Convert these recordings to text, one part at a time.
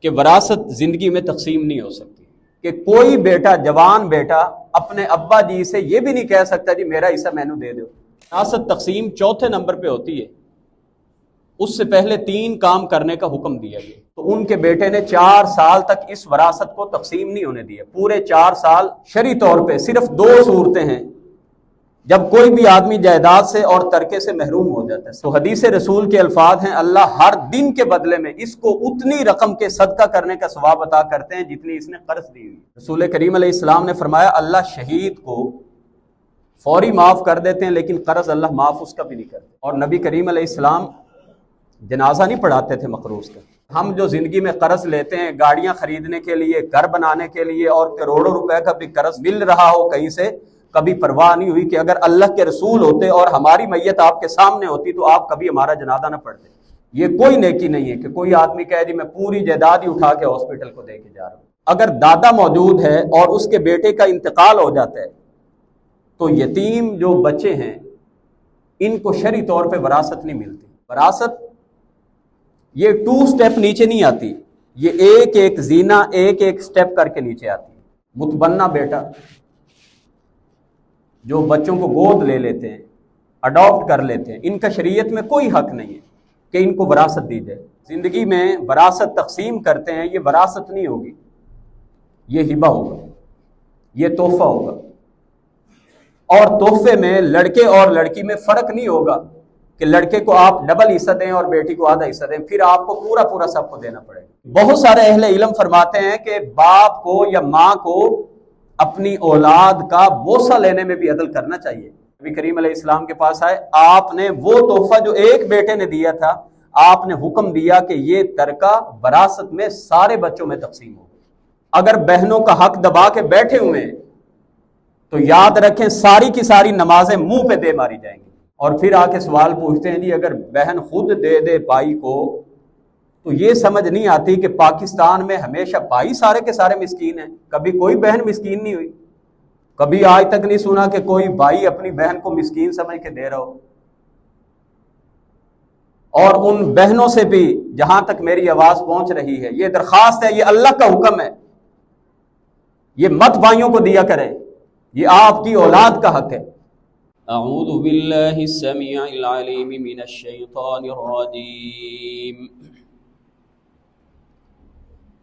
کہ وراثت زندگی میں تقسیم نہیں ہو سکتی، کہ کوئی بیٹا، جوان بیٹا اپنے ابا جی سے یہ بھی نہیں کہہ سکتا جی میرا حصہ میں نے دے دو۔ وراثت تقسیم چوتھے نمبر پہ ہوتی ہے، اس سے پہلے 3 کام کرنے کا حکم دیا گیا۔ تو ان کے بیٹے نے 4 سال تک اس وراثت کو تقسیم نہیں ہونے دیا، پورے 4 سال شرعی طور پہ صرف 2 صورتیں ہیں جب کوئی بھی آدمی جائیداد سے اور ترکے سے محروم ہو جاتا ہے۔ تو حدیث رسول کے الفاظ ہیں، اللہ ہر دن کے بدلے میں اس کو اتنی رقم کے صدقہ کرنے کا ثواب عطا کرتے ہیں جتنی اس نے قرض دی ہوئی۔ رسول کریم علیہ السلام نے فرمایا اللہ شہید کو فوری معاف کر دیتے ہیں لیکن قرض اللہ معاف اس کا بھی نہیں کرتے۔ اور نبی کریم علیہ السلام جنازہ نہیں پڑھاتے تھے مقروض کا۔ ہم جو زندگی میں قرض لیتے ہیں گاڑیاں خریدنے کے لیے، گھر بنانے کے لیے، اور کروڑوں روپے کا بھی قرض مل رہا ہو کہیں سے، کبھی پرواہ نہیں ہوئی کہ اگر اللہ کے رسول ہوتے اور ہماری میت آپ کے سامنے ہوتی تو آپ کبھی ہمارا جنازہ نہ پڑھتے۔ یہ کوئی نیکی نہیں ہے کہ کوئی آدمی کہے جی میں پوری جائیداد ہی اٹھا کے ہاسپٹل کو دے کے جا رہا ہوں۔ اگر دادا موجود ہے اور اس کے بیٹے کا انتقال ہو جاتا ہے تو یتیم جو بچے ہیں ان کو شرعی طور پہ وراثت نہیں ملتی۔ وراثت یہ 2 سٹیپ نیچے نہیں آتی، یہ ایک ایک زینہ ایک ایک سٹیپ کر کے نیچے آتی ہے۔ متبنہ بیٹا جو بچوں کو گود لے لیتے ہیں، اڈاپٹ کر لیتے ہیں، ان کا شریعت میں کوئی حق نہیں ہے کہ ان کو وراثت دی جائے۔ زندگی میں وراثت تقسیم کرتے ہیں، یہ وراثت نہیں ہوگی، یہ ہبہ ہوگا، یہ تحفہ ہوگا۔ اور تحفے میں لڑکے اور لڑکی میں فرق نہیں ہوگا کہ لڑکے کو آپ ڈبل حصہ دیں اور بیٹی کو آدھا حصہ دیں، پھر آپ کو پورا سب کو دینا پڑے گا۔ بہت سارے اہل علم فرماتے ہیں کہ باپ کو یا ماں کو اپنی اولاد کا بوسہ لینے میں بھی عدل کرنا چاہیے۔ نبی کریم علیہ السلام کے پاس آئے، آپ نے وہ تحفہ جو ایک بیٹے نے دیا تھا، آپ نے حکم دیا کہ یہ ترکہ وراثت میں سارے بچوں میں تقسیم ہو۔ اگر بہنوں کا حق دبا کے بیٹھے ہوئے ہیں تو یاد رکھیں ساری کی ساری نمازیں منہ پہ دے ماری جائیں گی۔ اور پھر آ کے سوال پوچھتے ہیں جی اگر بہن خود دے دے بھائی کو، تو یہ سمجھ نہیں آتی کہ پاکستان میں ہمیشہ بھائی سارے کے سارے مسکین ہیں، کبھی کوئی بہن مسکین نہیں ہوئی، کبھی آج تک نہیں سنا کہ کوئی بھائی اپنی بہن کو مسکین سمجھ کے دے رہا ہو۔ اور ان بہنوں سے بھی جہاں تک میری آواز پہنچ رہی ہے یہ درخواست ہے، یہ اللہ کا حکم ہے، یہ مت بھائیوں کو دیا کریں، یہ آپ کی اولاد کا حق ہے۔ اعوذ باللہ السمیع العلیم من الشیطان الرجیم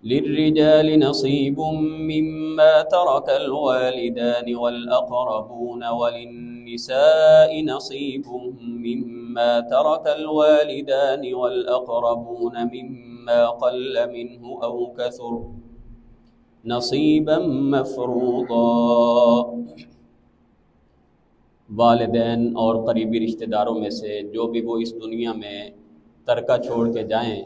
للرجال نصیب مما ترک الوالدان والاقربون وللنساء نصیب مما ترک الوالدان والاقربون مما قل منه او کثر نصیبا مفروضا۔ والدین اور قریبی رشتہ داروں میں سے جو بھی وہ اس دنیا میں ترکہ چھوڑ کے جائیں،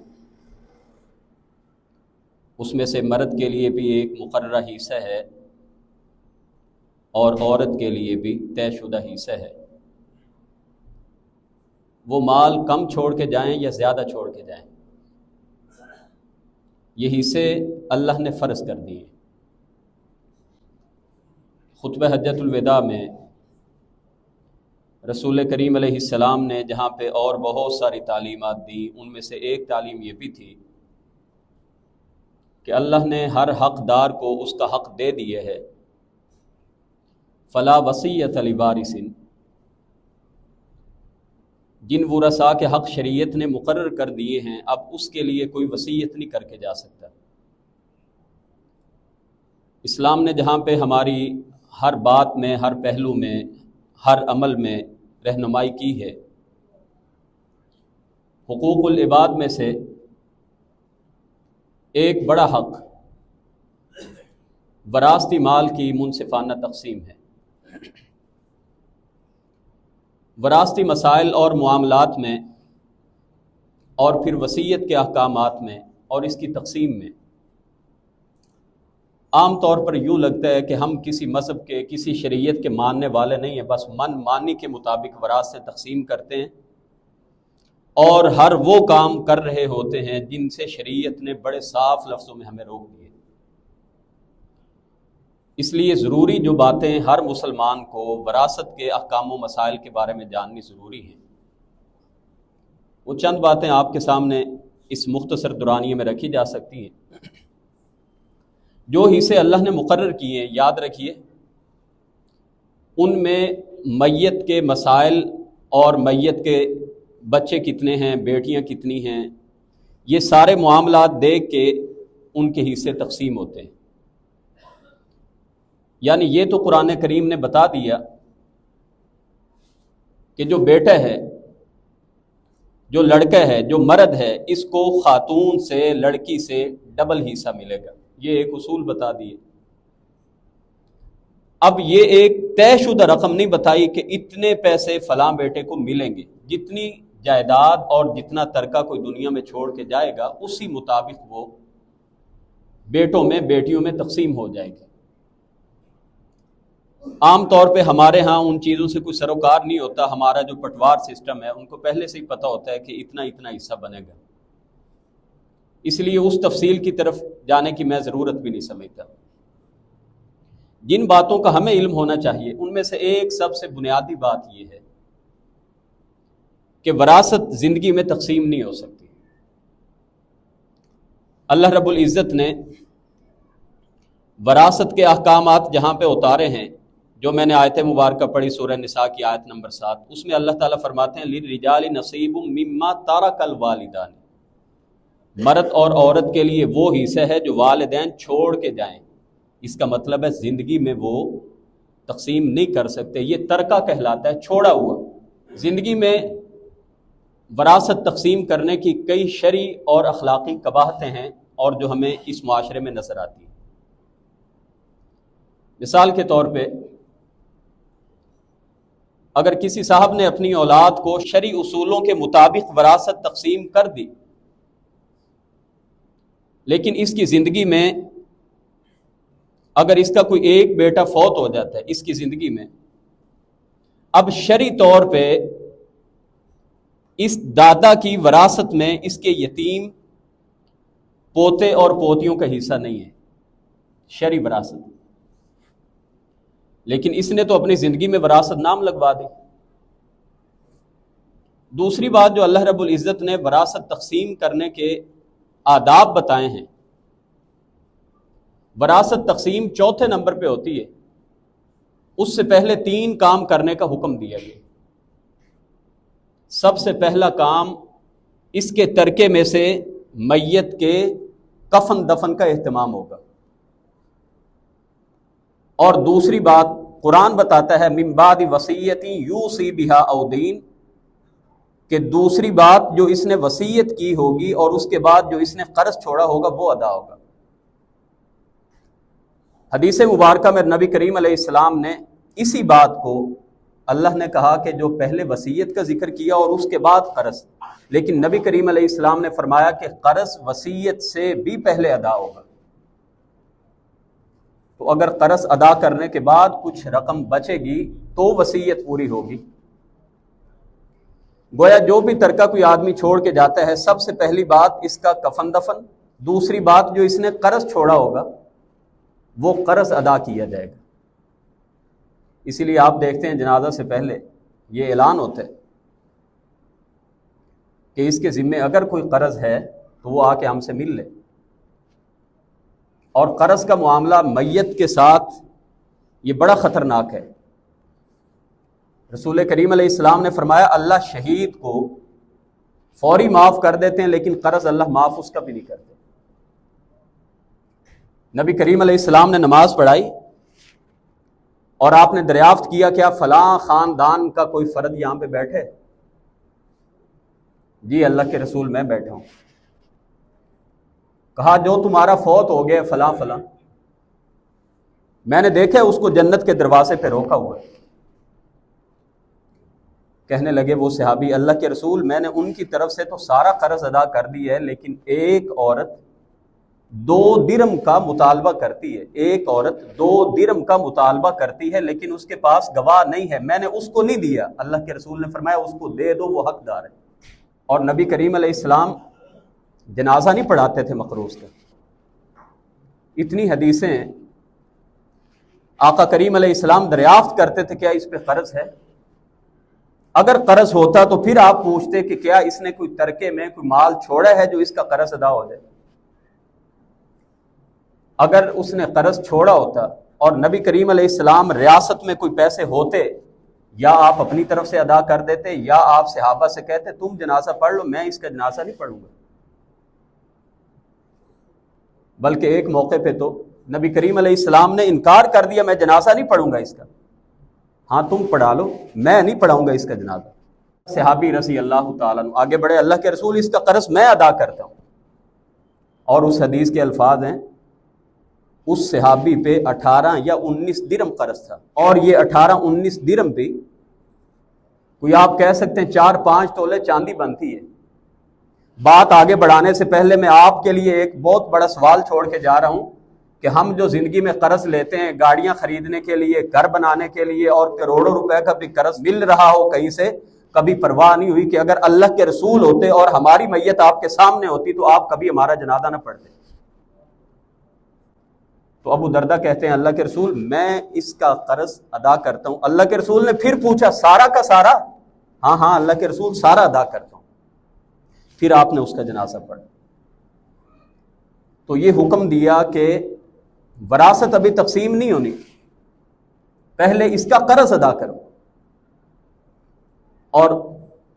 اس میں سے مرد کے لیے بھی ایک مقررہ حصہ ہے اور عورت کے لیے بھی طے شدہ حصہ ہے۔ وہ مال کم چھوڑ کے جائیں یا زیادہ چھوڑ کے جائیں، یہ حصے اللہ نے فرض کر دیے۔ خطبہ حجۃ الوداع میں رسول کریم علیہ السلام نے جہاں پہ اور بہت ساری تعلیمات دی، ان میں سے ایک تعلیم یہ بھی تھی کہ اللہ نے ہر حقدار کو اس کا حق دے دیا ہے۔ فلا وصیۃ لوارث، جن ورثاء کے حق شریعت نے مقرر کر دیے ہیں اب اس کے لیے کوئی وصیت نہیں کر کے جا سکتا۔ اسلام نے جہاں پہ ہماری ہر بات میں، ہر پہلو میں، ہر عمل میں رہنمائی کی ہے، حقوق العباد میں سے ایک بڑا حق وراثتی مال کی منصفانہ تقسیم ہے۔ وراثتی مسائل اور معاملات میں اور پھر وصیت کے احکامات میں اور اس کی تقسیم میں عام طور پر یوں لگتا ہے کہ ہم کسی مذہب کے، کسی شریعت کے ماننے والے نہیں ہیں، بس من مانی کے مطابق وراثت سے تقسیم کرتے ہیں اور ہر وہ کام کر رہے ہوتے ہیں جن سے شریعت نے بڑے صاف لفظوں میں ہمیں روک دیے۔ اس لیے ضروری جو باتیں ہر مسلمان کو وراثت کے احکام و مسائل کے بارے میں جاننی ضروری ہیں، وہ چند باتیں آپ کے سامنے اس مختصر دورانیے میں رکھی جا سکتی ہیں۔ جو حصے اللہ نے مقرر کیے ہیں، یاد رکھیے، ان میں میت کے مسائل اور میت کے بچے کتنے ہیں، بیٹیاں کتنی ہیں، یہ سارے معاملات دیکھ کے ان کے حصے تقسیم ہوتے ہیں۔ یعنی یہ تو قرآن کریم نے بتا دیا کہ جو بیٹا ہے، جو لڑکا ہے، جو مرد ہے، اس کو خاتون سے، لڑکی سے ڈبل حصہ ملے گا، یہ ایک اصول بتا دیے۔ اب یہ ایک طے شدہ رقم نہیں بتائی کہ اتنے پیسے فلاں بیٹے کو ملیں گے، جتنی جائیداد اور جتنا ترکہ کوئی دنیا میں چھوڑ کے جائے گا اسی مطابق وہ بیٹوں میں بیٹیوں میں تقسیم ہو جائے گی۔ عام طور پہ ہمارے ہاں ان چیزوں سے کوئی سروکار نہیں ہوتا، ہمارا جو پٹوار سسٹم ہے ان کو پہلے سے ہی پتہ ہوتا ہے کہ اتنا اتنا حصہ بنے گا، اس لیے اس تفصیل کی طرف جانے کی میں ضرورت بھی نہیں سمجھتا۔ جن باتوں کا ہمیں علم ہونا چاہیے ان میں سے ایک سب سے بنیادی بات یہ ہے کہ وراثت زندگی میں تقسیم نہیں ہو سکتی۔ اللہ رب العزت نے وراثت کے احکامات جہاں پہ اتارے ہیں، جو میں نے آیت مبارکہ پڑھی سورہ نساء کی آیت نمبر 7، اس میں اللہ تعالیٰ فرماتے ہیں لِلرِّجَالِ نَصِیبٌ مِّمَّا تَرَکَ الْوَالِدَانِ، مرد اور عورت کے لیے وہ حصہ ہے جو والدین چھوڑ کے جائیں۔ اس کا مطلب ہے زندگی میں وہ تقسیم نہیں کر سکتے، یہ ترکہ کہلاتا ہے، چھوڑا ہوا۔ زندگی میں وراثت تقسیم کرنے کی کئی شرعی اور اخلاقی قباحتیں ہیں اور جو ہمیں اس معاشرے میں نظر آتی ہیں۔ مثال کے طور پہ اگر کسی صاحب نے اپنی اولاد کو شرعی اصولوں کے مطابق وراثت تقسیم کر دی، لیکن اس کی زندگی میں اگر اس کا کوئی ایک بیٹا فوت ہو جاتا ہے اس کی زندگی میں، اب شرعی طور پہ اس دادا کی وراثت میں اس کے یتیم پوتے اور پوتیوں کا حصہ نہیں ہے، شرعی وراثت، لیکن اس نے تو اپنی زندگی میں وراثت نام لگوا دی۔ دوسری بات جو اللہ رب العزت نے وراثت تقسیم کرنے کے آداب بتائے ہیں، وراثت تقسیم چوتھے نمبر پہ ہوتی ہے، اس سے پہلے 3 کام کرنے کا حکم دیا گیا۔ سب سے پہلا کام اس کے ترکے میں سے میت کے کفن دفن کا اہتمام ہوگا، اور دوسری بات قرآن بتاتا ہے من بعد وصیت یوصی بہا او دین، کہ دوسری بات جو اس نے وصیت کی ہوگی اور اس کے بعد جو اس نے قرض چھوڑا ہوگا وہ ادا ہوگا۔ حدیث مبارکہ میں نبی کریم علیہ السلام نے اسی بات کو، اللہ نے کہا کہ جو پہلے وصیت کا ذکر کیا اور اس کے بعد قرض، لیکن نبی کریم علیہ السلام نے فرمایا کہ قرض وصیت سے بھی پہلے ادا ہوگا۔ تو اگر قرض ادا کرنے کے بعد کچھ رقم بچے گی تو وصیت پوری ہوگی۔ گویا جو بھی ترکہ کوئی آدمی چھوڑ کے جاتا ہے، سب سے پہلی بات اس کا کفن دفن، دوسری بات جو اس نے قرض چھوڑا ہوگا وہ قرض ادا کیا جائے گا۔ اسی لیے آپ دیکھتے ہیں جنازہ سے پہلے یہ اعلان ہوتا ہے کہ اس کے ذمے اگر کوئی قرض ہے تو وہ آ کے ہم سے مل لے۔ اور قرض کا معاملہ میت کے ساتھ یہ بڑا خطرناک ہے۔ رسول کریم علیہ السلام نے فرمایا اللہ شہید کو فوری معاف کر دیتے ہیں، لیکن قرض اللہ معاف اس کا بھی نہیں کرتے۔ نبی کریم علیہ السلام نے نماز پڑھائی اور آپ نے دریافت کیا کیا فلاں خاندان کا کوئی فرد یہاں پہ بیٹھے؟ جی اللہ کے رسول میں بیٹھا ہوں۔ کہا جو تمہارا فوت ہو گیا فلاں فلاں، میں نے دیکھا اس کو جنت کے دروازے پہ روکا ہوا ہے۔ کہنے لگے وہ صحابی اللہ کے رسول میں نے ان کی طرف سے تو سارا قرض ادا کر دی ہے، لیکن ایک عورت 2 درہم کا مطالبہ کرتی ہے، ایک عورت 2 درہم کا مطالبہ کرتی ہے لیکن اس کے پاس گواہ نہیں ہے، میں نے اس کو نہیں دیا۔ اللہ کے رسول نے فرمایا اس کو دے دو، وہ حقدار ہے۔ اور نبی کریم علیہ السلام جنازہ نہیں پڑھاتے تھے مقروض کا۔ اتنی حدیثیں ہیں۔ آقا کریم علیہ السلام دریافت کرتے تھے کیا اس پہ قرض ہے؟ اگر قرض ہوتا تو پھر آپ پوچھتے کہ کیا اس نے کوئی ترکے میں کوئی مال چھوڑا ہے جو اس کا قرض ادا ہو جائے. اگر اس نے قرض چھوڑا ہوتا اور نبی کریم علیہ السلام ریاست میں کوئی پیسے ہوتے، یا آپ اپنی طرف سے ادا کر دیتے یا آپ صحابہ سے کہتے تم جنازہ پڑھ لو، میں اس کا جنازہ نہیں پڑھوں گا. بلکہ ایک موقع پہ تو نبی کریم علیہ السلام نے انکار کر دیا، میں جنازہ نہیں پڑھوں گا اس کا. ہاں تم پڑھا لو، میں نہیں پڑھاؤں گا اس کا جنازہ. صحابی رضی اللہ تعالیٰ عنہ آگے بڑھے، اللہ کے رسول اس کا قرض میں ادا کرتا ہوں. اور اس حدیث کے الفاظ ہیں اس صحابی پہ 18 یا 19 درہم قرض تھا، اور یہ 18-19 درہم بھی کوئی آپ کہہ سکتے ہیں 4-5 تولے چاندی بنتی ہے. بات آگے بڑھانے سے پہلے میں آپ کے لیے ایک بہت بڑا سوال چھوڑ کے جا رہا ہوں کہ ہم جو زندگی میں قرض لیتے ہیں گاڑیاں خریدنے کے لیے، گھر بنانے کے لیے، اور کروڑوں روپے کا بھی قرض مل رہا ہو کہیں سے، کبھی پرواہ نہیں ہوئی کہ اگر اللہ کے رسول ہوتے اور ہماری میت آپ کے سامنے ہوتی تو آپ کبھی ہمارا جنازہ نہ پڑھتے. تو ابو دردہ کہتے ہیں اللہ کے رسول میں اس کا قرض ادا کرتا ہوں. اللہ کے رسول نے پھر پوچھا سارا کا سارا؟ ہاں ہاں اللہ کے رسول سارا ادا کرتا ہوں. پھر آپ نے اس کا جنازہ پڑھا. تو یہ حکم دیا کہ وراثت ابھی تقسیم نہیں ہونی، پہلے اس کا قرض ادا کرو. اور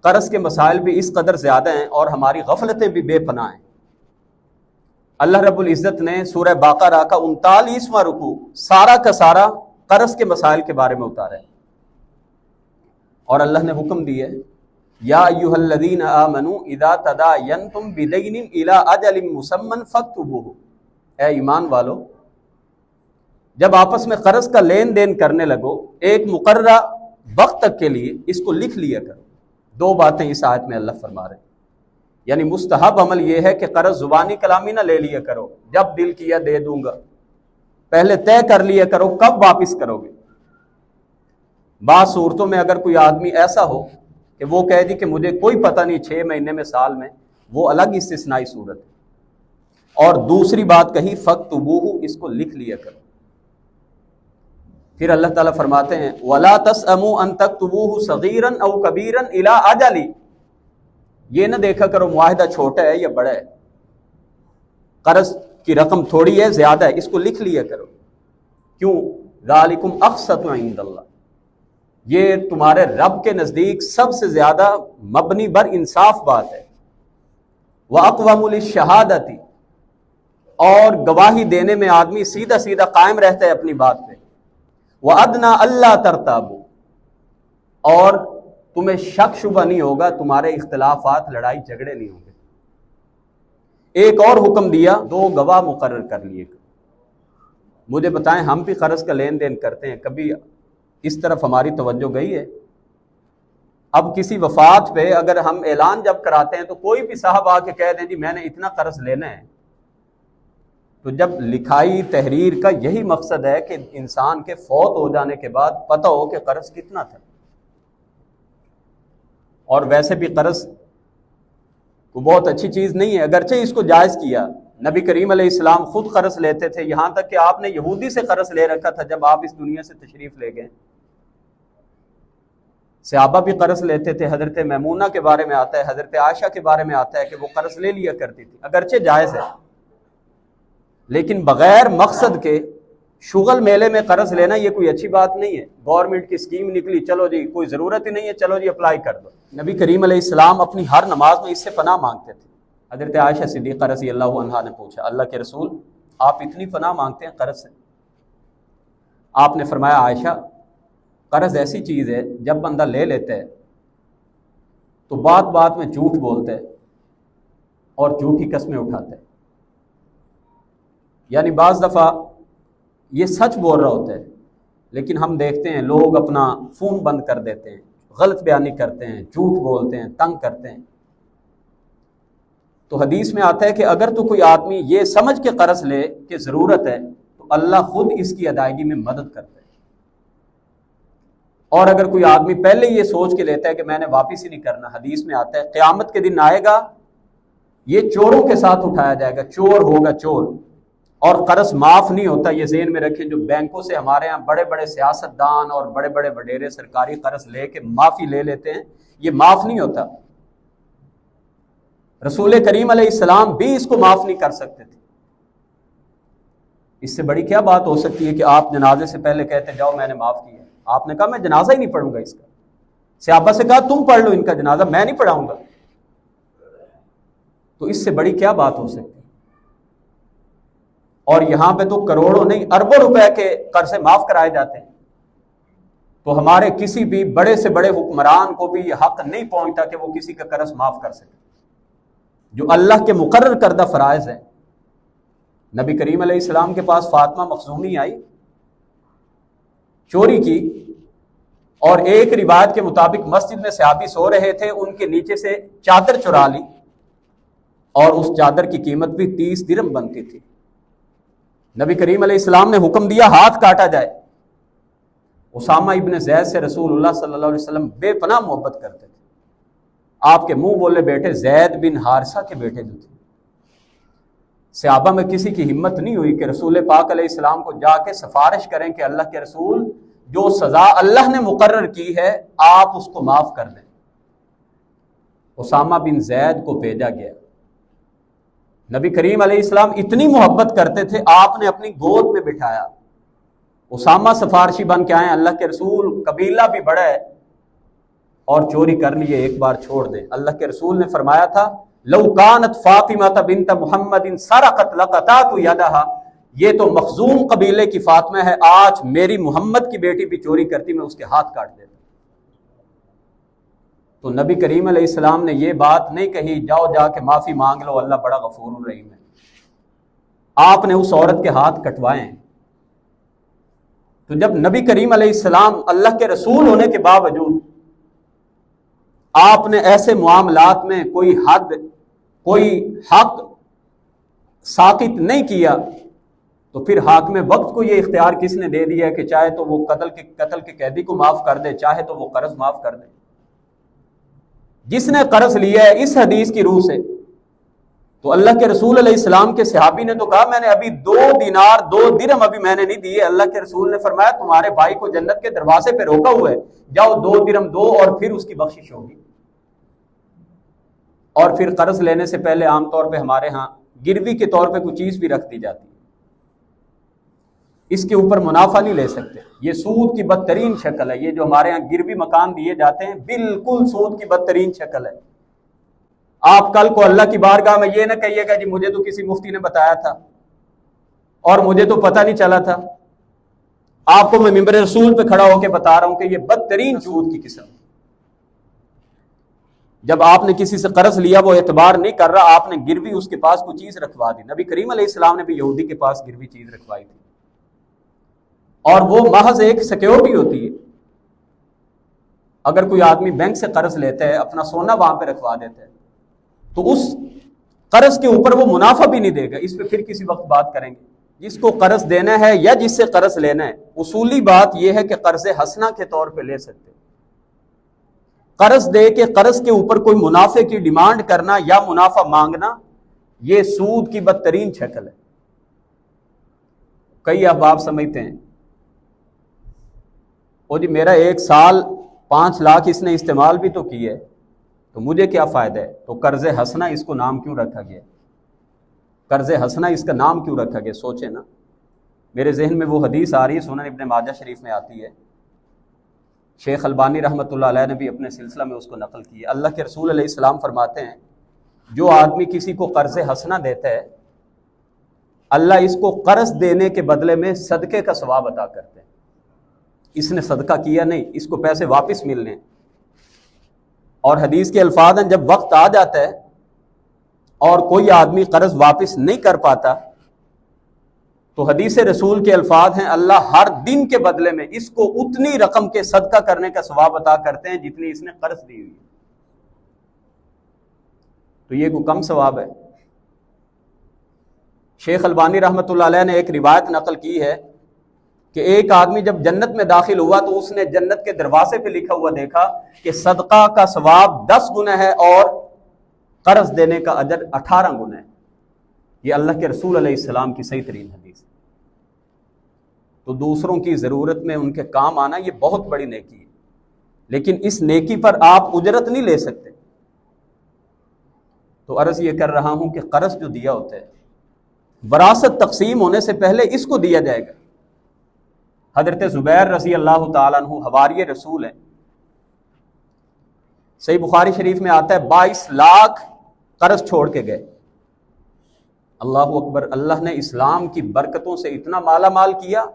قرض کے مسائل بھی اس قدر زیادہ ہیں اور ہماری غفلتیں بھی بے پناہ ہیں. اللہ رب العزت نے سورہ بقرہ کا 39واں رکوع سارا کا سارا قرض کے مسائل کے بارے میں اتارا ہے. اور اللہ نے حکم دی ہے یا ایھا الذین آمنوا اذا تداینتم بدین الی اجل مسمى فاکتبوہ، اے ایمان والو جب آپس میں قرض کا لین دین کرنے لگو ایک مقررہ وقت تک کے لیے اس کو لکھ لیا کرو. دو باتیں اس آیت میں اللہ فرما رہے ہیں. یعنی مستحب عمل یہ ہے کہ قرض زبانی کلامی نہ لے لیا کرو، جب دل کیا دے دوں گا، پہلے طے کر لیا کرو کب واپس کرو گے. بعض صورتوں میں اگر کوئی آدمی ایسا ہو کہ وہ کہہ دی کہ مجھے کوئی پتہ نہیں 6 مہینے میں سال میں، وہ الگ استثنائی صورت ہے. اور دوسری بات کہی فاکتبوہ، اس کو لکھ لیا کرو. پھر اللہ تعالیٰ فرماتے ہیں وَلَا تَسْأَمُوا أَن تَكْتُبُوهُ صَغِيرًا أَوْ كَبِيرًا إِلَىٰ أَجَلِ، یہ نہ دیکھا کرو معاہدہ چھوٹا ہے یا بڑا ہے، قرض کی رقم تھوڑی ہے زیادہ ہے، اس کو لکھ لیا کرو. کیوں؟ ذَلِكُمْ أَقْسَطُ عِندَ اللَّهِ، یہ تمہارے رب کے نزدیک سب سے زیادہ مبنی بر انصاف بات ہے. وَأَقْوَمُ لِلشَّهَادَةِ، اور گواہی دینے میں آدمی سیدھا سیدھا قائم رہتا ہے اپنی بات پہ. وَأَدْنَىٰ أَلَّا تَرْتَابُوا، اور تمہیں شک شبہ نہیں ہوگا، تمہارے اختلافات لڑائی جھگڑے نہیں ہوں گے. ایک اور حکم دیا 2 گواہ مقرر کر لیے. مجھے بتائیں ہم بھی قرض کا لین دین کرتے ہیں، کبھی اس طرف ہماری توجہ گئی ہے؟ اب کسی وفات پہ اگر ہم اعلان جب کراتے ہیں تو کوئی بھی صاحب آ کے کہہ دیں جی میں نے اتنا قرض لینا ہے، تو جب لکھائی تحریر کا یہی مقصد ہے کہ انسان کے فوت ہو جانے کے بعد پتہ ہو کہ قرض کتنا تھا. اور ویسے بھی قرض کو بہت اچھی چیز نہیں ہے، اگرچہ اس کو جائز کیا. نبی کریم علیہ السلام خود قرض لیتے تھے، یہاں تک کہ آپ نے یہودی سے قرض لے رکھا تھا جب آپ اس دنیا سے تشریف لے گئے. صحابہ بھی قرض لیتے تھے، حضرت میمونہ کے بارے میں آتا ہے، حضرت عائشہ کے بارے میں آتا ہے کہ وہ قرض لے لیا کرتی تھی. اگرچہ جائز ہے لیکن بغیر مقصد کے شغل میلے میں قرض لینا یہ کوئی اچھی بات نہیں ہے. گورنمنٹ کی اسکیم نکلی، چلو جی کوئی ضرورت ہی نہیں ہے، چلو جی اپلائی کر دو. نبی کریم علیہ السلام اپنی ہر نماز میں اس سے پناہ مانگتے تھے. حضرت عائشہ صدیقہ رضی اللہ عنہا نے پوچھا اللہ کے رسول آپ اتنی پناہ مانگتے ہیں قرض سے؟ آپ نے فرمایا عائشہ قرض ایسی چیز ہے جب بندہ لے لیتا ہے تو بات بات میں جھوٹ بولتا ہے اور جھوٹی قسمیں اٹھاتا ہے. یعنی بعض دفعہ یہ سچ بول رہا ہوتا ہے لیکن ہم دیکھتے ہیں لوگ اپنا فون بند کر دیتے ہیں، غلط بیانی کرتے ہیں، جھوٹ بولتے ہیں، تنگ کرتے ہیں. تو حدیث میں آتا ہے کہ اگر تو کوئی آدمی یہ سمجھ کے قرض لے کہ ضرورت ہے تو اللہ خود اس کی ادائیگی میں مدد کرتا ہے. اور اگر کوئی آدمی پہلے یہ سوچ کے لیتا ہے کہ میں نے واپس ہی نہیں کرنا، حدیث میں آتا ہے قیامت کے دن آئے گا یہ چوروں کے ساتھ اٹھایا جائے گا. چور ہوگا چور، اور قرض معاف نہیں ہوتا، یہ ذہن میں رکھیں۔ جو بینکوں سے ہمارے ہاں بڑے بڑے سیاستدان اور بڑے بڑے وڈیرے سرکاری قرض لے کے معافی لے لیتے ہیں، یہ معاف نہیں ہوتا۔ رسول کریم علیہ السلام بھی اس کو معاف نہیں کر سکتے تھے۔ اس سے بڑی کیا بات ہو سکتی ہے کہ آپ جنازے سے پہلے کہتے جاؤ میں نے معاف کیا۔ آپ نے کہا میں جنازہ ہی نہیں پڑھوں گا اس کا۔ صحابہ سے کہا تم پڑھ لو ان کا جنازہ، میں نہیں پڑھاؤں گا۔ تو اس سے بڑی کیا بات ہو سکتی ہے؟ اور یہاں پہ تو کروڑوں نہیں اربوں روپے کے قرض معاف کرائے جاتے ہیں۔ تو ہمارے کسی بھی بڑے سے بڑے حکمران کو بھی یہ حق نہیں پہنچتا کہ وہ کسی کا قرض معاف کر سکے، جو اللہ کے مقرر کردہ فرائض ہیں۔ نبی کریم علیہ السلام کے پاس فاطمہ مخزومی آئی، چوری کی، اور ایک روایت کے مطابق مسجد میں صحابی سو رہے تھے، ان کے نیچے سے چادر چرا لی، اور اس چادر کی قیمت بھی 30 درہم بنتی تھی۔ نبی کریم علیہ السلام نے حکم دیا ہاتھ کاٹا جائے۔ اسامہ ابن زید سے رسول اللہ صلی اللہ علیہ وسلم بے پناہ محبت کرتے تھے۔ آپ کے منہ بولے بیٹے زید بن حارثہ کے بیٹے جو تھے۔ صحابہ میں کسی کی ہمت نہیں ہوئی کہ رسول پاک علیہ السلام کو جا کے سفارش کریں کہ اللہ کے رسول، جو سزا اللہ نے مقرر کی ہے آپ اس کو معاف کر دیں۔ اسامہ بن زید کو بھیجا گیا۔ نبی کریم علیہ السلام اتنی محبت کرتے تھے، آپ نے اپنی گود میں بٹھایا۔ اسامہ سفارشی بن کے آئے، اللہ کے رسول قبیلہ بھی بڑا ہے اور چوری کر لیے، ایک بار چھوڑ دیں۔ اللہ کے رسول نے فرمایا تھا لو کانت فاطمہ بنت محمد سرقت لقطعت یدہا، یہ تو مخزوم قبیلے کی فاطمہ ہے، آج میری محمد کی بیٹی بھی چوری کرتی میں اس کے ہاتھ کاٹ دیتا۔ تو نبی کریم علیہ السلام نے یہ بات نہیں کہی جاؤ جا کے معافی مانگ لو اللہ بڑا غفور الرحیم ہے۔ آپ نے اس عورت کے ہاتھ کٹوائے ہیں۔ تو جب نبی کریم علیہ السلام اللہ کے رسول ہونے کے باوجود آپ نے ایسے معاملات میں کوئی حد، کوئی حق ساقط نہیں کیا، تو پھر حاکم وقت کو یہ اختیار کس نے دے دیا کہ چاہے تو وہ قتل کے قیدی کو معاف کر دے، چاہے تو وہ قرض معاف کر دے۔ جس نے قرض لیا ہے اس حدیث کی روح سے، تو اللہ کے رسول علیہ السلام کے صحابی نے تو کہا میں نے ابھی 2 دینار 2 درہم ابھی میں نے نہیں دیے۔ اللہ کے رسول نے فرمایا تمہارے بھائی کو جنت کے دروازے پہ روکا ہوا ہے، جاؤ 2 درہم دو اور پھر اس کی بخشش ہوگی۔ اور پھر قرض لینے سے پہلے عام طور پہ ہمارے ہاں گروی کے طور پہ کوئی چیز بھی رکھ دی جاتی ہے، اس کے اوپر منافع نہیں لے سکتے۔ یہ سود کی بدترین شکل ہے۔ یہ جو ہمارے ہاں گروی مکان دیے جاتے ہیں بالکل سود کی بدترین شکل ہے۔ آپ کل کو اللہ کی بارگاہ میں یہ نہ کہیے گا جی مجھے تو کسی مفتی نے بتایا تھا اور مجھے تو پتہ نہیں چلا تھا۔ آپ کو میں ممبر رسول پہ کھڑا ہو کے بتا رہا ہوں کہ یہ بدترین سود کی قسم۔ جب آپ نے کسی سے قرض لیا وہ اعتبار نہیں کر رہا، آپ نے گروی اس کے پاس کوئی چیز رکھوا دی۔ نبی کریم علیہ السلام نے بھی یہودی کے پاس گروی چیز رکھوائی تھی، اور وہ محض ایک سیکیورٹی ہوتی ہے۔ اگر کوئی آدمی بینک سے قرض لیتا ہے، اپنا سونا وہاں پہ رکھوا دیتا ہے، تو اس قرض کے اوپر وہ منافع بھی نہیں دے گا۔ اس پہ پھر کسی وقت بات کریں گے۔ جس کو قرض دینا ہے یا جس سے قرض لینا ہے، اصولی بات یہ ہے کہ قرض حسنہ کے طور پہ لے سکتے۔ قرض دے کے قرض کے اوپر کوئی منافع کی ڈیمانڈ کرنا یا منافع مانگنا، یہ سود کی بدترین شکل ہے۔ کئی احباب سمجھتے ہیں او جی میرا 1 سال 5 لاکھ اس نے استعمال بھی تو کی ہے، تو مجھے کیا فائدہ ہے؟ تو قرض حسنہ اس کو نام کیوں رکھا گیا؟ قرض حسنہ اس کا نام کیوں رکھا گیا؟ سوچیں نا۔ میرے ذہن میں وہ حدیث آ رہی ہے، سنن ابن ماجہ شریف میں آتی ہے، شیخ البانی رحمۃ اللہ علیہ نے بھی اپنے سلسلہ میں اس کو نقل کی ہے۔ اللہ کے رسول علیہ السلام فرماتے ہیں جو آدمی کسی کو قرض حسنہ دیتا ہے، اللہ اس کو قرض دینے کے بدلے میں صدقے کا ثواب عطا کرتے ہیں۔ اس نے صدقہ کیا نہیں، اس کو پیسے واپس ملنے۔ اور حدیث کے الفاظ ہیں جب وقت آ جاتا ہے اور کوئی آدمی قرض واپس نہیں کر پاتا، تو حدیث رسول کے الفاظ ہیں اللہ ہر دن کے بدلے میں اس کو اتنی رقم کے صدقہ کرنے کا ثواب عطا کرتے ہیں جتنی اس نے قرض دی ہوئی۔ تو یہ کوئی کم ثواب ہے؟ شیخ البانی رحمۃ اللہ علیہ نے ایک روایت نقل کی ہے کہ ایک آدمی جب جنت میں داخل ہوا تو اس نے جنت کے دروازے پہ لکھا ہوا دیکھا کہ صدقہ کا ثواب 10 گنا ہے اور قرض دینے کا اجر 18 گنا ہے۔ یہ اللہ کے رسول علیہ السلام کی صحیح ترین حدیث ہے۔ تو دوسروں کی ضرورت میں ان کے کام آنا یہ بہت بڑی نیکی ہے، لیکن اس نیکی پر آپ اجرت نہیں لے سکتے۔ تو عرض یہ کر رہا ہوں کہ قرض جو دیا ہوتا ہے، وراثت تقسیم ہونے سے پہلے اس کو دیا جائے گا۔ حضرت زبیر رضی اللہ تعالیٰ عنہ حواری رسول ہیں، صحیح بخاری شریف میں آتا ہے 22 لاکھ قرض چھوڑ کے گئے۔ اللہ اکبر، اللہ نے اسلام کی برکتوں سے اتنا مالا مال کیا۔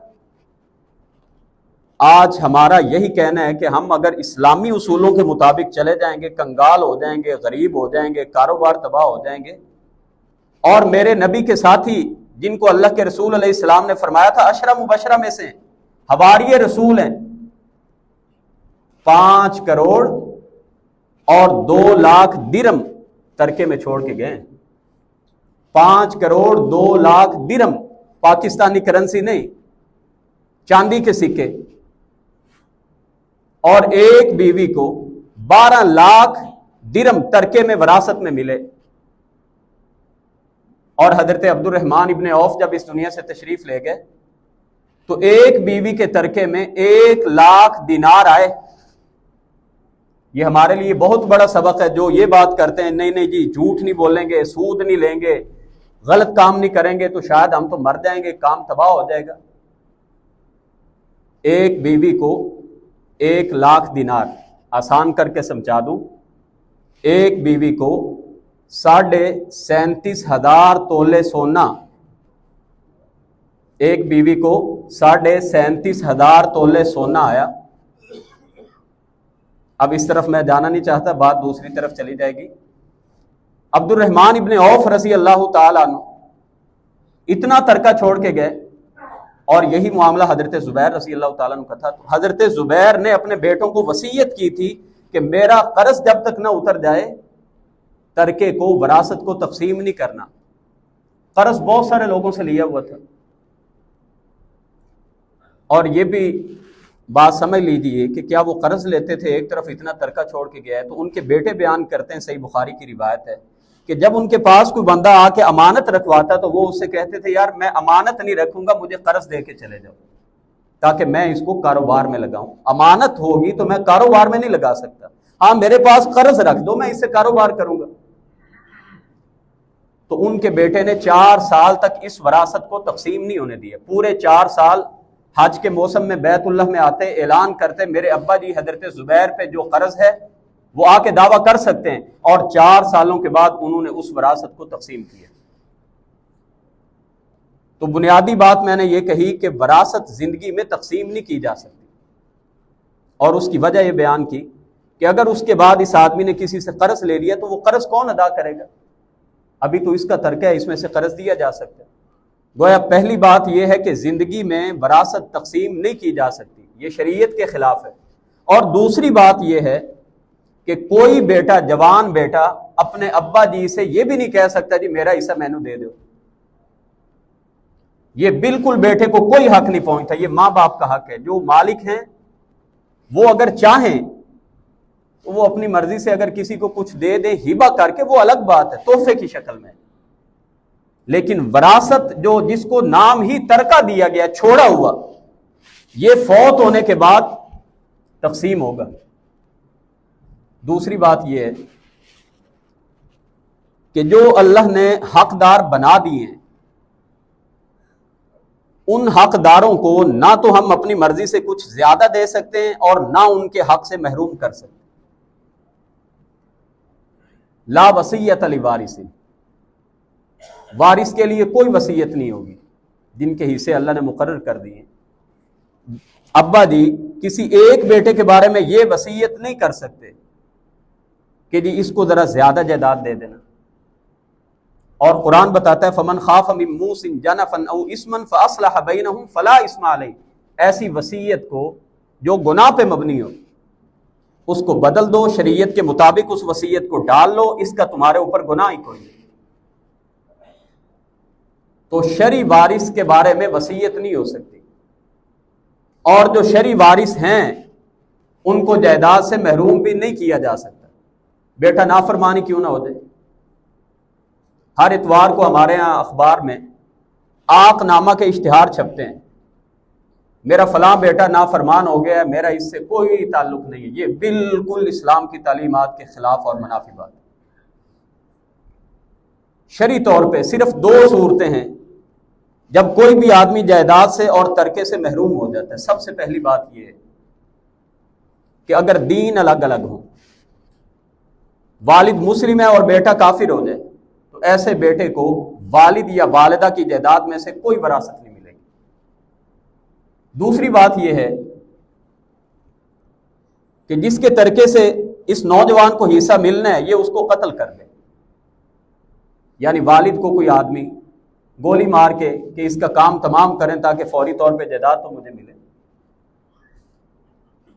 آج ہمارا یہی کہنا ہے کہ ہم اگر اسلامی اصولوں کے مطابق چلے جائیں گے، کنگال ہو جائیں گے، غریب ہو جائیں گے، کاروبار تباہ ہو جائیں گے۔ اور میرے نبی کے ساتھی جن کو اللہ کے رسول علیہ السلام نے فرمایا تھا 10 مبشرہ میں سے حواری رسول ہیں، 5 کروڑ اور 2 لاکھ درہم ترکے میں چھوڑ کے گئے۔ 5 کروڑ 2 لاکھ درہم، پاکستانی کرنسی نہیں، چاندی کے سکے، اور ایک بیوی کو 12 لاکھ درہم ترکے میں وراثت میں ملے۔ اور حضرت عبد الرحمن ابن عوف جب اس دنیا سے تشریف لے گئے تو ایک بیوی کے ترکے میں 1 لاکھ دینار آئے۔ یہ ہمارے لیے بہت بڑا سبق ہے۔ جو یہ بات کرتے ہیں نہیں نہیں جی جھوٹ نہیں بولیں گے، سود نہیں لیں گے، غلط کام نہیں کریں گے تو شاید ہم تو مر جائیں گے، کام تباہ ہو جائے گا۔ ایک بیوی کو 1 لاکھ دینار، آسان کر کے سمجھا دوں، ایک بیوی کو 37,500 تولے سونا، ایک بیوی کو 37,500 تولے سونا آیا۔ اب اس طرف میں جانا نہیں چاہتا، بات دوسری طرف چلی جائے گی۔ عبد الرحمن ابن عوف رضی اللہ تعالیٰ عنہ اتنا ترکہ چھوڑ کے گئے، اور یہی معاملہ حضرت زبیر رضی اللہ تعالیٰ عنہ کا تھا۔ تو حضرت زبیر نے اپنے بیٹوں کو وصیت کی تھی کہ میرا قرض جب تک نہ اتر جائے ترکے کو، وراثت کو تقسیم نہیں کرنا۔ قرض بہت سارے لوگوں سے لیا ہوا تھا، اور یہ بھی بات سمجھ لیجیے کہ کیا وہ قرض لیتے تھے، ایک طرف اتنا ترکہ چھوڑ کے گیا ہے۔ تو ان کے بیٹے بیان کرتے ہیں، صحیح بخاری کی روایت ہے کہ جب ان کے پاس کوئی بندہ آ کے امانت رکھواتا تو وہ اس سے کہتے تھے یار میں امانت نہیں رکھوں گا، مجھے قرض دے کے چلے جاؤ تاکہ میں اس کو کاروبار میں لگاؤں۔ امانت ہوگی تو میں کاروبار میں نہیں لگا سکتا، ہاں میرے پاس قرض رکھ دو، میں اس سے کاروبار کروں گا۔ تو ان کے بیٹے نے 4 سال تک اس وراثت کو تقسیم نہیں ہونے دیا۔ پورے 4 سال حج کے موسم میں بیت اللہ میں آتے، اعلان کرتے میرے ابا جی حضرت زبیر پہ جو قرض ہے وہ آ کے دعویٰ کر سکتے ہیں، اور 4 سالوں کے بعد انہوں نے اس وراثت کو تقسیم کیا۔ تو بنیادی بات میں نے یہ کہی کہ وراثت زندگی میں تقسیم نہیں کی جا سکتی، اور اس کی وجہ یہ بیان کی کہ اگر اس کے بعد اس آدمی نے کسی سے قرض لے لیا تو وہ قرض کون ادا کرے گا؟ ابھی تو اس کا ترکہ ہے، اس میں سے قرض دیا جا سکتا ہے۔ گویا پہلی بات یہ ہے کہ زندگی میں وراثت تقسیم نہیں کی جا سکتی، یہ شریعت کے خلاف ہے۔ اور دوسری بات یہ ہے کہ کوئی بیٹا، جوان بیٹا اپنے ابا جی سے یہ بھی نہیں کہہ سکتا جی میرا حصہ مینوں دے دو۔ یہ بالکل بیٹے کو کوئی حق نہیں پہنچتا، یہ ماں باپ کا حق ہے۔ جو مالک ہیں وہ اگر چاہیں تو وہ اپنی مرضی سے اگر کسی کو کچھ دے دیں ہبہ کر کے، وہ الگ بات ہے، تحفے کی شکل میں۔ لیکن وراثت جو جس کو نام ہی ترکہ دیا گیا، چھوڑا ہوا، یہ فوت ہونے کے بعد تقسیم ہوگا۔ دوسری بات یہ ہے کہ جو اللہ نے حقدار بنا دیے ہیں، ان حقداروں کو نہ تو ہم اپنی مرضی سے کچھ زیادہ دے سکتے ہیں اور نہ ان کے حق سے محروم کر سکتے۔ لا وصیت لوارث، وارث کے لیے کوئی وصیت نہیں ہوگی جن کے حصے اللہ نے مقرر کر دیے۔ ابا جی کسی ایک بیٹے کے بارے میں یہ وصیت نہیں کر سکتے کہ جی اس کو ذرا زیادہ جائیداد دے دینا۔ اور قرآن بتاتا ہے فمن خاف من موص جنفا او اثما فاصلح بینہم فلا اثم علیہ، ایسی وصیت کو جو گناہ پہ مبنی ہو اس کو بدل دو، شریعت کے مطابق اس وصیت کو ڈال لو، اس کا تمہارے اوپر گناہ ہی کوئی نہیں۔ تو شرعی وارث کے بارے میں وصیت نہیں ہو سکتی، اور جو شرعی وارث ہیں ان کو جائیداد سے محروم بھی نہیں کیا جا سکتا، بیٹا نافرمانی کیوں نہ ہو جائے۔ ہر اتوار کو ہمارے ہاں اخبار میں آق نامہ کے اشتہار چھپتے ہیں، میرا فلاں بیٹا نافرمان ہو گیا ہے، میرا اس سے کوئی تعلق نہیں ہے۔ یہ بالکل اسلام کی تعلیمات کے خلاف اور منافی بات ہے۔ شرعی طور پہ صرف 2 صورتیں ہیں جب کوئی بھی آدمی جائیداد سے اور ترکے سے محروم ہو جاتا ہے۔ سب سے پہلی بات یہ ہے کہ اگر دین الگ الگ ہو، والد مسلم ہے اور بیٹا کافر ہو جائے، تو ایسے بیٹے کو والد یا والدہ کی جائیداد میں سے کوئی وراثت نہیں ملے گی۔ دوسری بات یہ ہے کہ جس کے ترکے سے اس نوجوان کو حصہ ملنا ہے، یہ اس کو قتل کر دے، یعنی والد کو کوئی آدمی گولی مار کے کہ اس کا کام تمام کریں تاکہ فوری طور پہ جائیداد تو مجھے ملے،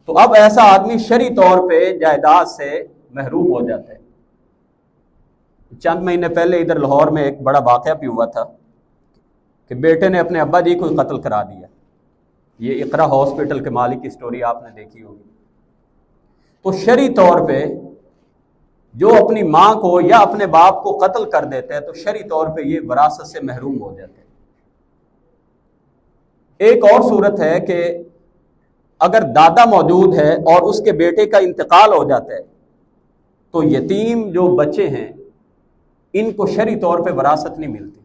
تو اب ایسا آدمی شرعی طور پہ جائیداد سے محروم ہو جاتا ہے۔ چند مہینے پہلے ادھر لاہور میں ایک بڑا واقعہ بھی ہوا تھا کہ بیٹے نے اپنے ابا جی کو قتل کرا دیا۔ یہ اقرا ہاسپٹل کے مالک کی سٹوری آپ نے دیکھی ہوگی۔ تو شرعی طور پہ جو اپنی ماں کو یا اپنے باپ کو قتل کر دیتا ہے تو شرعی طور پہ یہ وراثت سے محروم ہو جاتے ہیں۔ ایک اور صورت ہے کہ اگر دادا موجود ہے اور اس کے بیٹے کا انتقال ہو جاتا ہے تو یتیم جو بچے ہیں ان کو شرعی طور پہ وراثت نہیں ملتی۔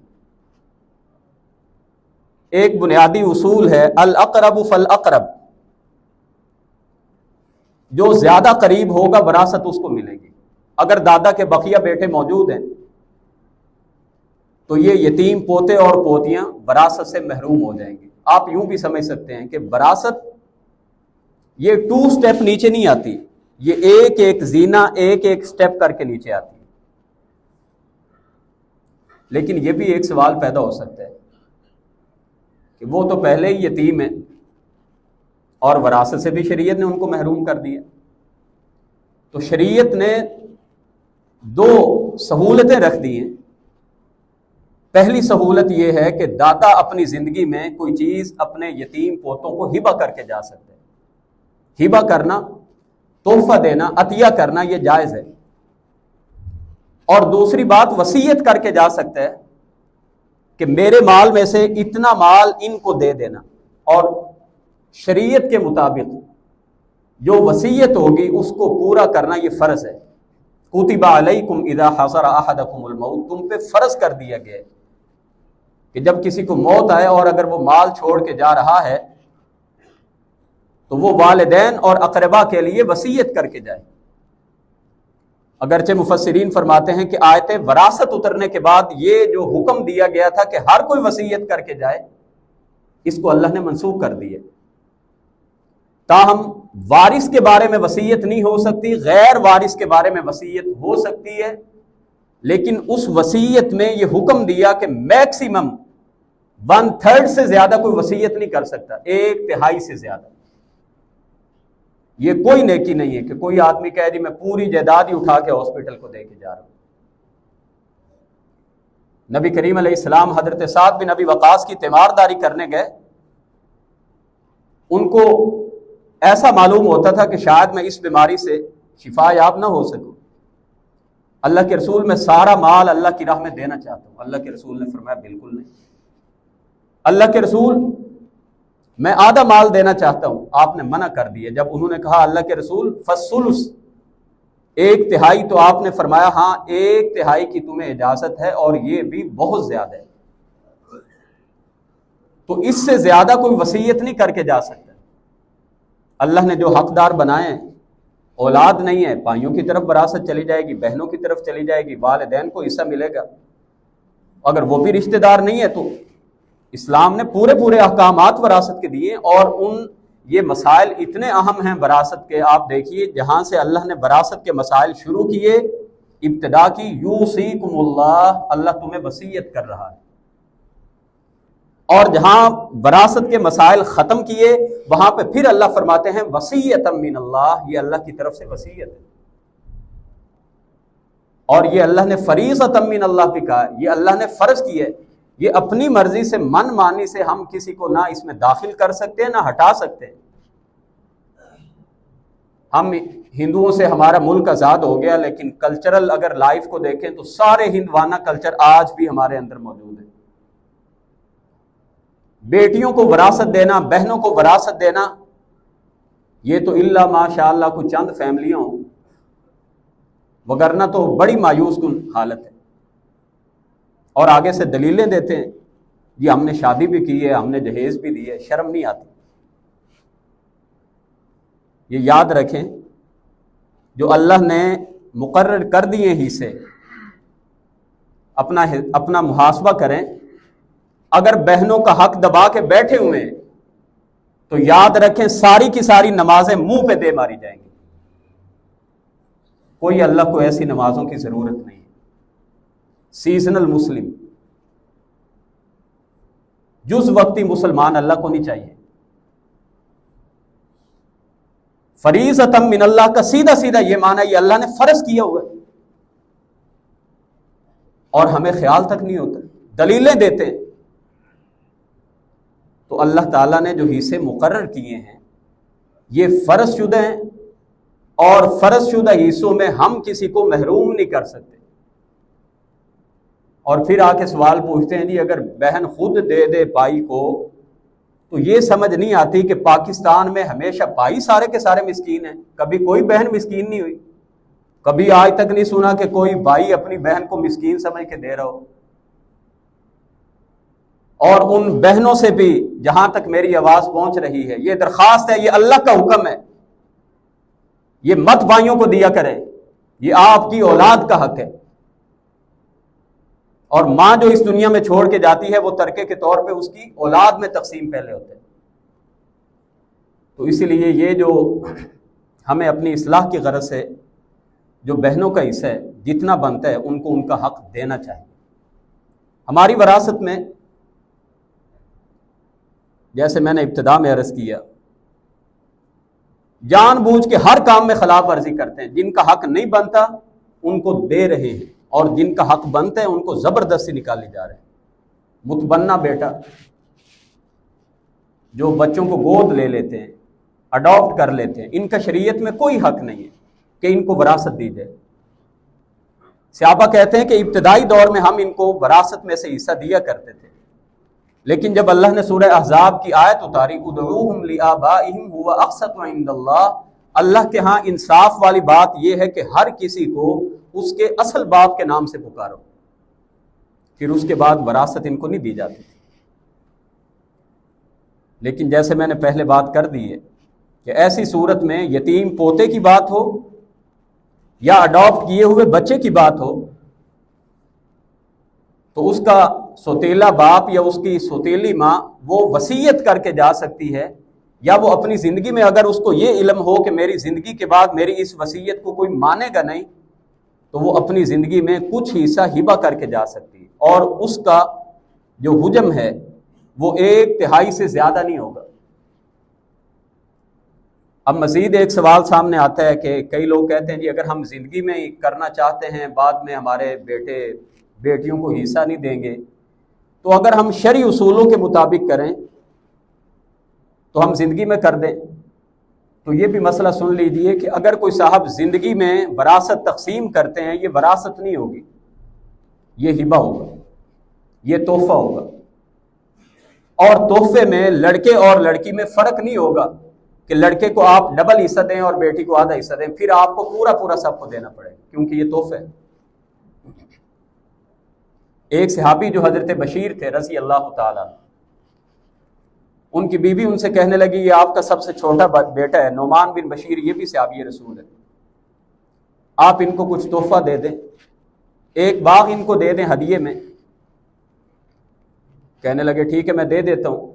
ایک بنیادی اصول ہے الاقرب فالاقرب، جو زیادہ قریب ہوگا وراثت اس کو ملے گی۔ اگر دادا کے بقیہ بیٹے موجود ہیں تو یہ یتیم پوتے اور پوتیاں وراثت سے محروم ہو جائیں گے۔ آپ یوں بھی سمجھ سکتے ہیں کہ وراثت یہ 2 سٹیپ نیچے نہیں آتی، یہ ایک ایک زینہ ایک ایک سٹیپ کر کے نیچے آتی ہے۔ لیکن یہ بھی ایک سوال پیدا ہو سکتا ہے کہ وہ تو پہلے ہی یتیم ہیں اور وراثت سے بھی شریعت نے ان کو محروم کر دیا، تو شریعت نے 2 سہولتیں رکھ دی ہیں۔ پہلی سہولت یہ ہے کہ دادا اپنی زندگی میں کوئی چیز اپنے یتیم پوتوں کو ہبہ کر کے جا سکتے ہیں۔ ہبہ کرنا، تحفہ دینا، عطیہ کرنا یہ جائز ہے۔ اور دوسری بات وصیت کر کے جا سکتا ہے کہ میرے مال میں سے اتنا مال ان کو دے دینا، اور شریعت کے مطابق جو وصیت ہوگی اس کو پورا کرنا یہ فرض ہے۔ کتب علیکم اذا حضر احدکم الموت، تم پہ فرض کر دیا گیا ہے کہ جب کسی کو موت آئے اور اگر وہ مال چھوڑ کے جا رہا ہے تو وہ والدین اور اقربا کے لیے وصیت کر کے جائے۔ اگرچہ مفسرین فرماتے ہیں کہ آیت وراثت اترنے کے بعد یہ جو حکم دیا گیا تھا کہ ہر کوئی وصیت کر کے جائے، اس کو اللہ نے منسوخ کر دیا۔ تاہم وارث کے بارے میں وصیت نہیں ہو سکتی، غیر وارث کے بارے میں وصیت ہو سکتی ہے، لیکن اس وصیت میں یہ حکم دیا کہ میکسیمم 1/3 سے زیادہ کوئی وصیت نہیں کر سکتا، 1/3 سے زیادہ۔ یہ کوئی نیکی نہیں ہے کہ کوئی آدمی کہہ دی میں پوری جائیداد ہی اٹھا کے ہاسپٹل کو دے کے جا رہا ہوں۔ نبی کریم علیہ السلام حضرت سعد بن ابی وقاص کی تیمارداری کرنے گئے، ان کو ایسا معلوم ہوتا تھا کہ شاید میں اس بیماری سے شفا یاب نہ ہو سکوں، اللہ کے رسول میں سارا مال اللہ کی راہ میں دینا چاہتا ہوں۔ اللہ کے رسول نے فرمایا بالکل نہیں۔ اللہ کے رسول میں آدھا مال دینا چاہتا ہوں، آپ نے منع کر دیا۔ جب انہوں نے کہا اللہ کے رسول فالثلث، 1/3، تو آپ نے فرمایا ہاں 1/3 کی تمہیں اجازت ہے، اور یہ بھی بہت زیادہ ہے۔ تو اس سے زیادہ کوئی وصیت نہیں کر کے جا سکتا۔ اللہ نے جو حقدار بنائے ہیں، اولاد نہیں ہے، بھائیوں کی طرف وراثت چلی جائے گی، بہنوں کی طرف چلی جائے گی، والدین کو حصہ ملے گا۔ اگر وہ بھی رشتہ دار نہیں ہے تو اسلام نے پورے احکامات وراثت کے دیے، اور یہ مسائل اتنے اہم ہیں وراثت کے۔ آپ دیکھیے جہاں سے اللہ نے وراثت کے مسائل شروع کیے، ابتدا کی یوصیکم اللہ، اللہ تمہیں وصیت کر رہا ہے، اور جہاں وراثت کے مسائل ختم کیے وہاں پہ پھر اللہ فرماتے ہیں وصیۃ من اللہ، یہ اللہ کی طرف سے وصیت ہے۔ اور یہ اللہ نے فریضۃ من اللہ بھی کہا، یہ اللہ نے فرض کی ہے۔ یہ اپنی مرضی سے من مانی سے ہم کسی کو نہ اس میں داخل کر سکتے ہیں نہ ہٹا سکتے ہیں۔ ہم ہندوؤں سے ہمارا ملک آزاد ہو گیا، لیکن کلچرل اگر لائف کو دیکھیں تو سارے ہندوانہ کلچر آج بھی ہمارے اندر موجود ہے۔ بیٹیوں کو وراثت دینا، بہنوں کو وراثت دینا، یہ تو اللہ ماشاء اللہ کچھ چند فیملیاں ہوں، وگرنہ تو بڑی مایوس کن حالت ہے۔ اور آگے سے دلیلیں دیتے ہیں، جی ہم نے شادی بھی کی ہے، ہم نے جہیز بھی دی ہے، شرم نہیں آتی۔ یہ یاد رکھیں، جو اللہ نے مقرر کر دیے حصے، اپنا محاسبہ کریں۔ اگر بہنوں کا حق دبا کے بیٹھے ہوئے ہیں تو یاد رکھیں ساری کی ساری نمازیں منہ پہ دے ماری جائیں گی۔ کوئی اللہ کو ایسی نمازوں کی ضرورت نہیں ہے۔ سیزنل مسلم، جز وقتی مسلمان اللہ کو نہیں چاہیے۔ فریضۃ من اللہ کا سیدھا سیدھا یہ معنی یہ اللہ نے فرض کیا ہوا ہے، اور ہمیں خیال تک نہیں ہوتا، دلیلیں دیتے ہیں۔ تو اللہ تعالیٰ نے جو حصے مقرر کیے ہیں یہ فرض شدہ ہیں، اور فرض شدہ حصوں میں ہم کسی کو محروم نہیں کر سکتے۔ اور پھر آ کے سوال پوچھتے ہیں جی اگر بہن خود دے دے بھائی کو، تو یہ سمجھ نہیں آتی کہ پاکستان میں ہمیشہ بھائی سارے کے سارے مسکین ہیں، کبھی کوئی بہن مسکین نہیں ہوئی، کبھی آج تک نہیں سنا کہ کوئی بھائی اپنی بہن کو مسکین سمجھ کے دے رہا ہو۔ اور ان بہنوں سے بھی جہاں تک میری آواز پہنچ رہی ہے یہ درخواست ہے، یہ اللہ کا حکم ہے، یہ مت بھائیوں کو دیا کریں، یہ آپ کی اولاد کا حق ہے۔ اور ماں جو اس دنیا میں چھوڑ کے جاتی ہے وہ ترکے کے طور پہ اس کی اولاد میں تقسیم پہلے ہوتے ہیں۔ تو اسی لیے یہ جو ہمیں اپنی اصلاح کی غرض سے جو بہنوں کا حصہ ہے جتنا بنتا ہے ان کو ان کا حق دینا چاہیے۔ ہماری وراثت میں جیسے میں نے ابتدا میں عرض کیا، جان بوجھ کے ہر کام میں خلاف ورزی کرتے ہیں، جن کا حق نہیں بنتا ان کو دے رہے ہیں، اور جن کا حق بنتا ہے ان کو زبردستی نکالے جا رہے ہیں۔ متبنہ بیٹا جو بچوں کو گود لے لیتے ہیں، اڈاپٹ کر لیتے ہیں، ان کا شریعت میں کوئی حق نہیں ہے کہ ان کو وراثت دی جائے۔ صحابہ کہتے ہیں کہ ابتدائی دور میں ہم ان کو وراثت میں سے حصہ دیا کرتے تھے، لیکن جب اللہ نے سورہ احزاب کی آیت اتاری ادعوہم لآبائہم هو اقسط عند اللہ، اللہ کے ہاں انصاف والی بات یہ ہے کہ ہر کسی کو اس کے اصل باپ کے نام سے پکارو، پھر اس کے بعد وراثت ان کو نہیں دی جاتی تھی۔ لیکن جیسے میں نے پہلے بات کر دی ہے کہ ایسی صورت میں یتیم پوتے کی بات ہو یا اڈاپٹ کیے ہوئے بچے کی بات ہو تو اس کا سوتیلا باپ یا اس کی سوتیلی ماں وہ وصیت کر کے جا سکتی ہے، یا وہ اپنی زندگی میں اگر اس کو یہ علم ہو کہ میری زندگی کے بعد میری اس وصیت کو کوئی مانے گا نہیں، تو وہ اپنی زندگی میں کچھ حصہ ہبہ کر کے جا سکتی ہے، اور اس کا جو حجم ہے وہ 1/3 سے زیادہ نہیں ہوگا۔ اب مزید ایک سوال سامنے آتا ہے کہ کئی لوگ کہتے ہیں جی اگر ہم زندگی میں کرنا چاہتے ہیں بعد میں ہمارے بیٹے بیٹیوں کو حصہ نہیں دیں گے، تو اگر ہم شرعی اصولوں کے مطابق کریں تو ہم زندگی میں کر دیں۔ تو یہ بھی مسئلہ سن لیجئے کہ اگر کوئی صاحب زندگی میں وراثت تقسیم کرتے ہیں، یہ وراثت نہیں ہوگی، یہ ہبہ ہوگا، یہ تحفہ ہوگا، اور تحفے میں لڑکے اور لڑکی میں فرق نہیں ہوگا کہ لڑکے کو آپ ڈبل حصہ دیں اور بیٹی کو آدھا حصہ دیں، پھر آپ کو پورا سب کو دینا پڑے گا کیونکہ یہ تحفہ ہے۔ ایک صحابی جو حضرت بشیر تھے رضی اللہ تعالیٰ، ان کی بیوی ان سے کہنے لگی یہ آپ کا سب سے چھوٹا بیٹا ہے نعمان بن بشیر، یہ بھی صحابی رسول ہے، آپ ان کو کچھ تحفہ دے دیں، ایک باغ ان کو دے دیں ہدیے میں۔ کہنے لگے ٹھیک ہے میں دے دیتا ہوں۔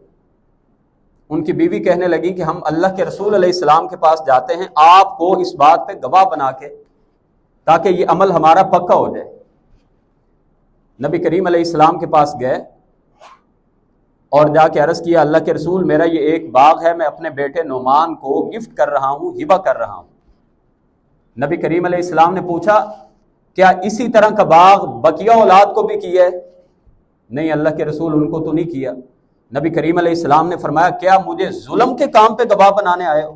ان کی بیوی کہنے لگی کہ ہم اللہ کے رسول علیہ السلام کے پاس جاتے ہیں آپ کو اس بات پہ گواہ بنا کے، تاکہ یہ عمل ہمارا پکا ہو جائے۔ نبی کریم علیہ السلام کے پاس گئے اور جا کے عرض کیا اللہ کے رسول میرا یہ ایک باغ ہے، میں اپنے بیٹے نعمان کو گفٹ کر رہا ہوں، ہبہ کر رہا ہوں۔ نبی کریم علیہ السلام نے پوچھا کیا اسی طرح کا باغ بقیہ اولاد کو بھی کیا ہے؟ نہیں اللہ کے رسول ان کو تو نہیں کیا۔ نبی کریم علیہ السلام نے فرمایا کیا مجھے ظلم کے کام پہ گواہ بنانے آئے ہو؟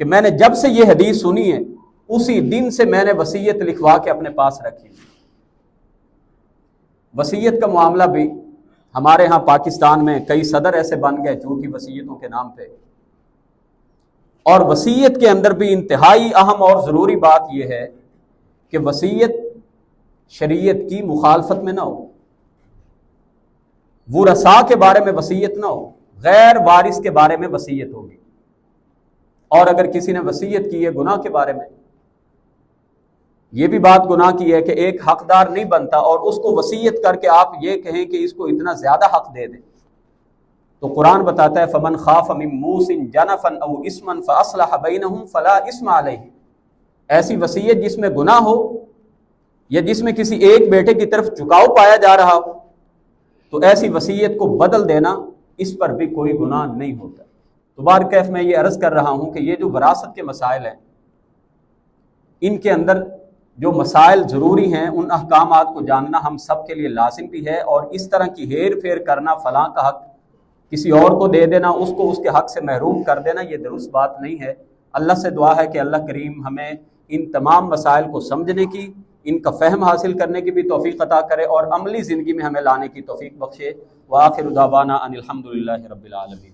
کہ میں نے جب سے یہ حدیث سنی ہے اسی دن سے میں نے وصیت لکھوا کے اپنے پاس رکھی۔ وصیت کا معاملہ بھی ہمارے ہاں پاکستان میں کئی صدر ایسے بن گئے جھوٹی وصیتوں کے نام پہ، اور وصیت کے اندر بھی انتہائی اہم اور ضروری بات یہ ہے کہ وصیت شریعت کی مخالفت میں نہ ہو، ورثاء کے بارے میں وصیت نہ ہو، غیر وارث کے بارے میں وصیت ہوگی۔ اور اگر کسی نے وصیت کی ہے گناہ کے بارے میں، یہ بھی بات گناہ کی ہے کہ ایک حقدار نہیں بنتا اور اس کو وصیت کر کے آپ یہ کہیں کہ اس کو اتنا زیادہ حق دے دیں، تو قرآن بتاتا ہے فمن خاف من موص جنفا او اثما فاصلح بینہم فلا اثم علیہ۔ ایسی وصیت جس میں گناہ ہو یا جس میں کسی ایک بیٹے کی طرف جھکاؤ پایا جا رہا ہو، تو ایسی وصیت کو بدل دینا اس پر بھی کوئی گناہ نہیں ہوتا۔ تو بہرکیف میں یہ عرض کر رہا ہوں کہ یہ جو وراثت کے مسائل ہیں، ان کے اندر جو مسائل ضروری ہیں ان احکامات کو جاننا ہم سب کے لیے لازم بھی ہے، اور اس طرح کی ہیر پھیر کرنا، فلاں کا حق کسی اور کو دے دینا، اس کو اس کے حق سے محروم کر دینا، یہ درست بات نہیں ہے۔ اللہ سے دعا ہے کہ اللہ کریم ہمیں ان تمام مسائل کو سمجھنے کی، ان کا فہم حاصل کرنے کی بھی توفیق عطا کرے اور عملی زندگی میں ہمیں لانے کی توفیق بخشے۔ وآخر دعوانا ان الحمد للہ رب العالمین۔